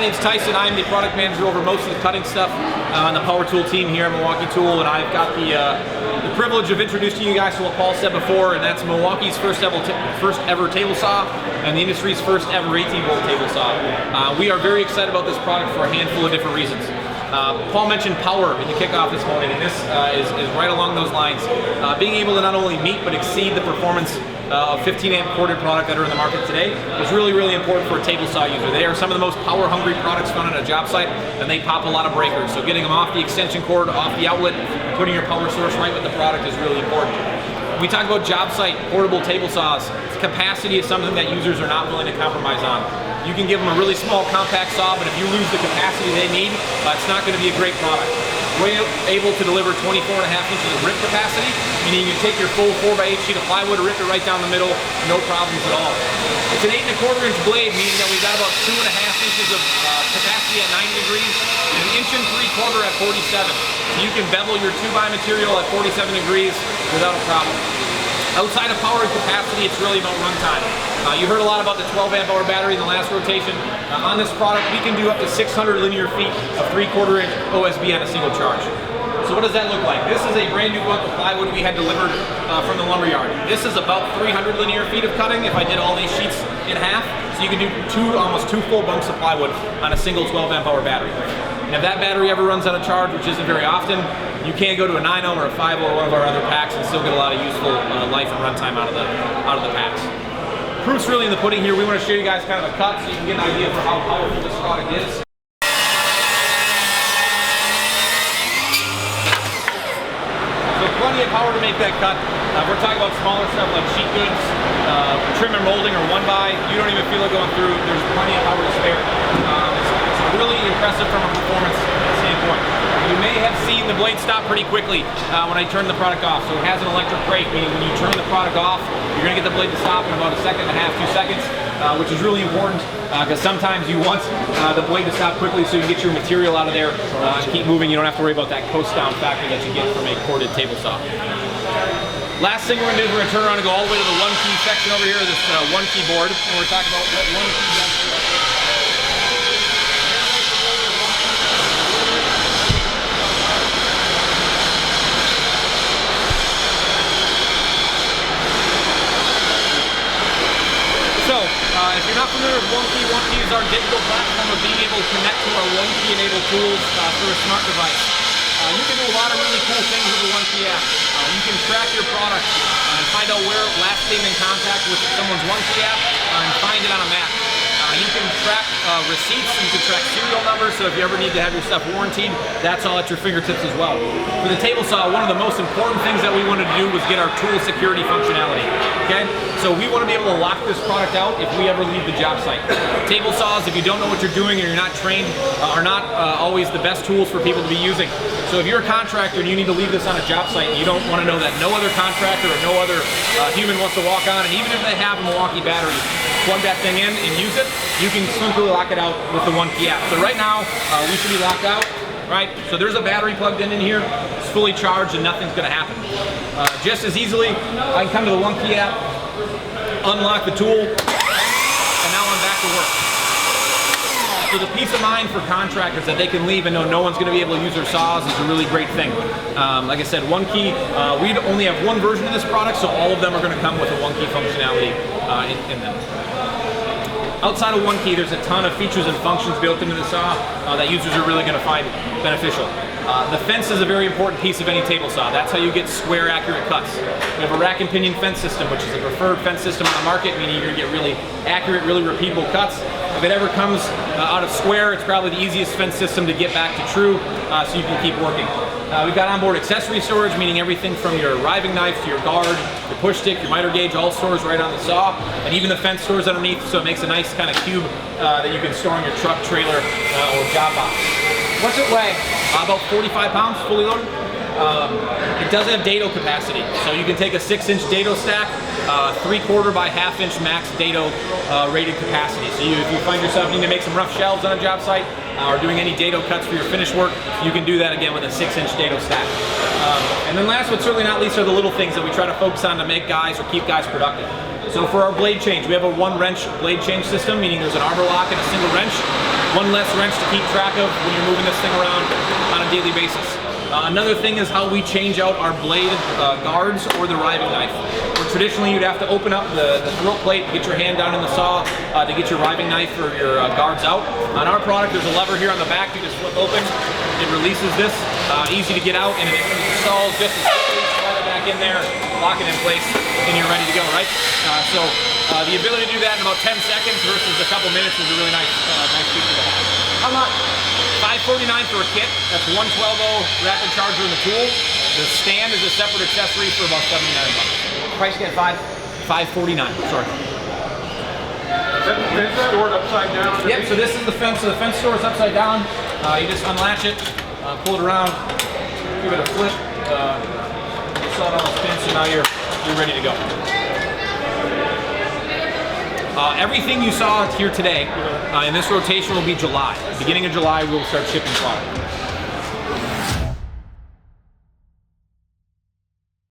My name's Tyson. I'm the product manager over most of the cutting stuff on the power tool team here at Milwaukee Tool, and I've got the privilege of introducing you guys to what Paul said before, and that's Milwaukee's first ever table saw and the industry's first ever 18-volt table saw. We are very excited about this product for a handful of different reasons. Paul mentioned power in the kickoff this morning, and this is right along those lines. Being able to not only meet but exceed the performance of 15 amp corded product that are in the market today is really, really important for a table saw user. They are some of the most power hungry products found on a job site, and they pop a lot of breakers. So getting them off the extension cord, off the outlet, and putting your power source right with the product is really important. We talk about job site portable table saws. Capacity is something that users are not willing to compromise on. You can give them a really small compact saw, but if you lose the capacity they need, it's not going to be a great product. We're able to deliver 24.5 inches of rip capacity, meaning you take your full 4x8 sheet of plywood, rip it right down the middle, no problems at all. It's an 8 1/4 inch blade, meaning that we've got about 2.5 inches of capacity at 90 degrees, and 1 3/4 at 47. So you can bevel your 2x material at 47 degrees without a problem. Outside of power and capacity, it's really about runtime. You heard a lot about the 12 amp hour battery in the last rotation. On this product, we can do up to 600 linear feet of 3/4 inch OSB on a single charge. So what does that look like? This is a brand new bunk of plywood we had delivered from the lumber yard. This is about 300 linear feet of cutting if I did all these sheets in half. So you can do almost 2 full bunks of plywood on a single 12 amp hour battery. And if that battery ever runs out of charge, which isn't very often, you can go to a 9 ohm or a 5 ohm or one of our other packs and still get a lot of useful life and runtime out of the packs. Proof's really in the pudding here. We want to show you guys kind of a cut so you can get an idea for how powerful this product is. So plenty of power to make that cut. We're talking about smaller stuff like sheet goods, trim and molding, or 1x. You don't even feel it going through. There's plenty of power to spare. It's really impressive from a performance standpoint. You may have seen the blade stop pretty quickly when I turned the product off. So it has an electric brake, meaning when you turn the product off, you're going to get the blade to stop in about 1.5 seconds, 2 seconds, which is really important because sometimes you want the blade to stop quickly so you can get your material out of there and keep moving. You don't have to worry about that coast down factor that you get from a corded table saw. Last thing we're going to do is we're going to turn around and go all the way to the 1-key section over here, this 1-key board, and we're talking about what 1-key does. If you're not familiar with 1-key is our digital platform of being able to connect to our 1-key enabled tools through a smart device. You can do a lot of really cool things with the 1-key app. You can track your product and find out where it last came in contact with someone's 1-key app and find it on a map. You can track receipts, you can track serial numbers, so if you ever need to have your stuff warrantied, that's all at your fingertips as well. For the table saw, one of the most important things that we wanted to do was get our tool security functionality. Okay? So we want to be able to lock this product out if we ever leave the job site. Table saws, if you don't know what you're doing and you're not trained, are not always the best tools for people to be using. So if you're a contractor and you need to leave this on a job site, you don't want to know that no other contractor or no other human wants to walk on, and even if they have a Milwaukee battery, plug that thing in and use it, you can simply lock it out with the 1-key app. So right now, we should be locked out, right? So there's a battery plugged in here, it's fully charged and nothing's gonna happen. Just as easily, I can come to the 1-key app, unlock the tool, and now I'm back to work. So the peace of mind for contractors that they can leave and know no one's gonna be able to use their saws is a really great thing. Like I said, 1-key, we only have one version of this product, so all of them are gonna come with a 1-key functionality in them. Outside of 1-key, there's a ton of features and functions built into the saw that users are really going to find beneficial. The fence is a very important piece of any table saw. That's how you get square, accurate cuts. We have a rack and pinion fence system, which is a preferred fence system on the market, meaning you're going to get really accurate, really repeatable cuts. If it ever comes out of square, it's probably the easiest fence system to get back to true, so you can keep working. We've got onboard accessory storage, meaning everything from your riving knife to your guard, your push stick, your miter gauge, all stores right on the saw, and even the fence stores underneath, so it makes a nice kind of cube that you can store in your truck, trailer, or job box. What's it weigh? About 45 pounds, fully loaded. It does have dado capacity, so you can take a 6-inch dado stack, 3/4 by 1/2 inch max dado rated capacity. So if you find yourself needing to make some rough shelves on a job site or doing any dado cuts for your finish work, you can do that again with a 6-inch dado stack. And then last but certainly not least are the little things that we try to focus on to make guys or keep guys productive. So for our blade change, we have a 1-wrench blade change system, meaning there's an arbor lock and a single wrench. one less wrench to keep track of when you're moving this thing around on a daily basis. Another thing is how we change out our blade guards or the riving knife. Where traditionally you'd have to open up the throat plate, get your hand down in the saw to get your riving knife or your guards out. On our product, there's a lever here on the back you just flip open. It releases this, easy to get out, and it installs just as quickly. Slide it back in there, lock it in place, and you're ready to go, right? So the ability to do that in about 10 seconds versus a couple minutes is a really nice feature to have. How much? $549 for a kit. That's 112.0 rapid charger in the tool. The stand is a separate accessory for about $79. Price get $549. Sorry. Is that fence stored upside down? Yep. So this is the fence. So the fence store is upside down. You just unlatch it, pull it around, give it a flip. You saw it on the spin, so now you're ready to go. Everything you saw here today in this rotation will be July. Beginning of July, we'll start shipping product.